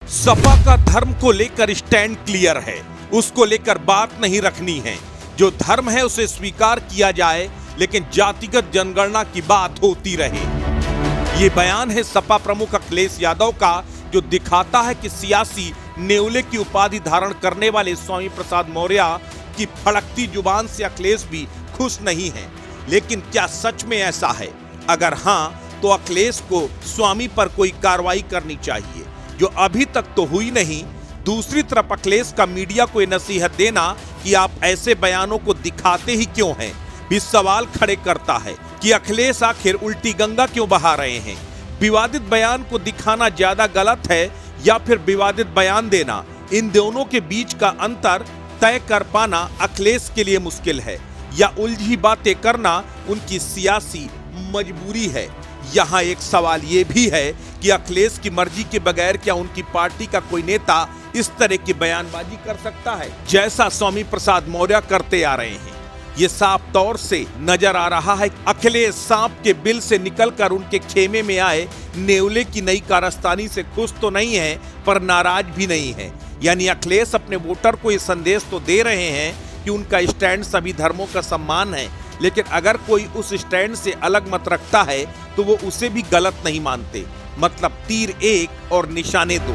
सपा का धर्म को लेकर स्टैंड क्लियर है, उसको लेकर बात नहीं रखनी है। जो धर्म है उसे स्वीकार किया जाए, लेकिन जातिगत जनगणना की बात होती रहे। ये बयान है सपा प्रमुख अखिलेश यादव का, जो दिखाता है कि सियासी नेवले की उपाधि धारण करने वाले स्वामी प्रसाद मौर्य की फड़कती जुबान से अखिलेश भी खुश नहीं है। लेकिन क्या सच में ऐसा है? अगर हां, तो अखिलेश को स्वामी पर कोई कार्रवाई करनी चाहिए, जो अभी तक तो हुई नहीं। दूसरी तरफ अखिलेश का मीडिया को नसीहत देना कि आप ऐसे बयानों को दिखाते ही क्यों हैं, भी सवाल खड़े करता है कि अखिलेश आखिर उल्टी गंगा क्यों बहा रहे हैं। विवादित बयान को दिखाना ज्यादा गलत है या फिर विवादित बयान देना? इन दोनों के बीच का अंतर तय कर पाना अखिलेश के लिए मुश्किल है, या उलझी बातें करना उनकी सियासी मजबूरी है। यहाँ एक सवाल ये भी है कि अखिलेश की मर्जी के बगैर क्या उनकी पार्टी का कोई नेता इस तरह की बयानबाजी कर सकता है, जैसा स्वामी प्रसाद मौर्य करते आ रहे हैं? ये साफ तौर से नजर आ रहा है कि अखिलेश सांप के बिल से निकलकर उनके खेमे में आए नेवले की नई कारस्तानी से खुश तो नहीं है, पर नाराज भी नहीं है। यानी अखिलेश अपने वोटर को ये संदेश तो दे रहे हैं कि उनका स्टैंड सभी धर्मों का सम्मान है, लेकिन अगर कोई उस स्टैंड से अलग मत रखता है तो वो उसे भी गलत नहीं मानते। मतलब तीर एक और निशाने दो।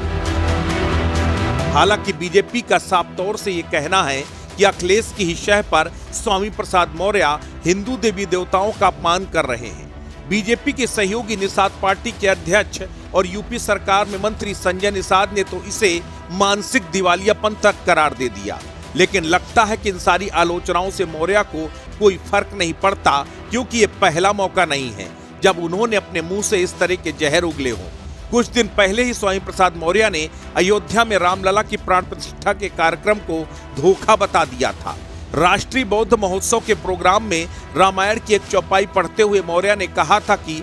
हालांकि बीजेपी का साफ तौर से ये कहना है कि अखिलेश की ही शह पर स्वामी प्रसाद मौर्य हिंदू देवी देवताओं का अपमान कर रहे हैं। बीजेपी के सहयोगी निषाद पार्टी के अध्यक्ष और यूपी सरकार में मंत्री संजय निषाद ने तो इसे मानसिक दिवालियापन तक करार दे दिया। लेकिन लगता है कि इन सारी आलोचनाओं से मौर्य को कोई फर्क नहीं पड़ता, क्योंकि ये पहला मौका नहीं है जब उन्होंने अपने मुंह से इस तरह के जहर उगले हों। कुछ दिन पहले ही स्वामी प्रसाद मौर्य ने अयोध्या में रामलला की प्राण प्रतिष्ठा के कार्यक्रम को धोखा बता दिया था। राष्ट्रीय बौद्ध महोत्सव के प्रोग्राम में रामायण की एक चौपाई पढ़ते हुए मौर्य ने कहा था कि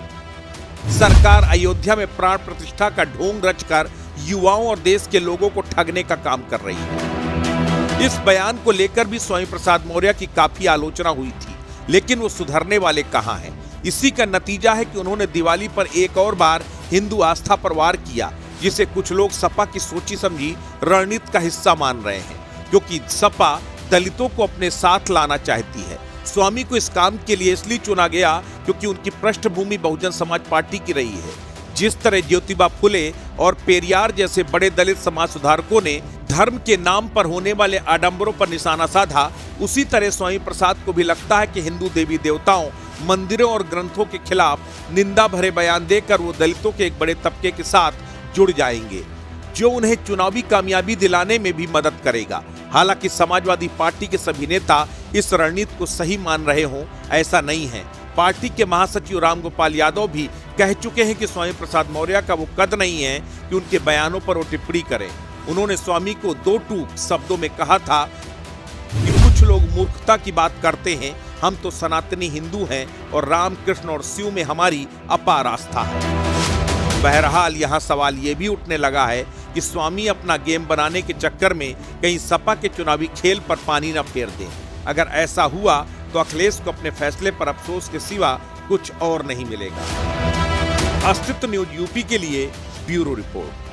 सरकार अयोध्या में प्राण प्रतिष्ठा का ढोंग रचकर युवाओं और देश के लोगों को ठगने का काम कर रही है। इस बयान को लेकर भी स्वामी प्रसाद मौर्य की काफी आलोचना हुई थी, लेकिन वो सुधरने वाले कहां हैं। इसी का नतीजा है कि उन्होंने दिवाली पर एक और बार हिंदू आस्था पर वार किया, जिसे कुछ लोग सपा की सोची समझी रणनीति का हिस्सा मान रहे हैं, क्योंकि सपा दलितों को अपने साथ लाना चाहती है। स्वामी को इस काम के लिए इसलिए चुना गया क्योंकि उनकी पृष्ठभूमि बहुजन समाज पार्टी की रही है। जिस तरह ज्योतिबा फुले और पेरियार जैसे बड़े दलित समाज सुधारकों ने धर्म के नाम पर होने वाले आडंबरों पर निशाना साधा, उसी तरह स्वामी प्रसाद को भी लगता है कि हिंदू देवी देवताओं, मंदिरों और ग्रंथों के खिलाफ निंदा भरे बयान देकर वो दलितों के एक बड़े तबके के साथ जुड़ जाएंगे, जो उन्हें चुनावी कामयाबी दिलाने में भी मदद करेगा। हालांकि समाजवादी पार्टी के सभी नेता इस रणनीति को सही मान रहे हों, ऐसा नहीं है। पार्टी के महासचिव रामगोपाल यादव भी कह चुके हैं कि स्वामी प्रसाद मौर्य का वो कद नहीं है कि उनके बयानों पर वो टिप्पणी करें। उन्होंने स्वामी को दो टूक शब्दों में कहा था कि कुछ लोग मूर्खता की बात करते हैं, हम तो सनातनी हिंदू हैं और राम कृष्ण और शिव में हमारी अपार आस्था है। बहरहाल यहाँ सवाल ये भी उठने लगा है कि स्वामी अपना गेम बनाने के चक्कर में कहीं सपा के चुनावी खेल पर पानी न फेर दें। अगर ऐसा हुआ तो अखिलेश को अपने फैसले पर अफसोस के सिवा कुछ और नहीं मिलेगा। अस्तित्व न्यूज यूपी के लिए ब्यूरो रिपोर्ट।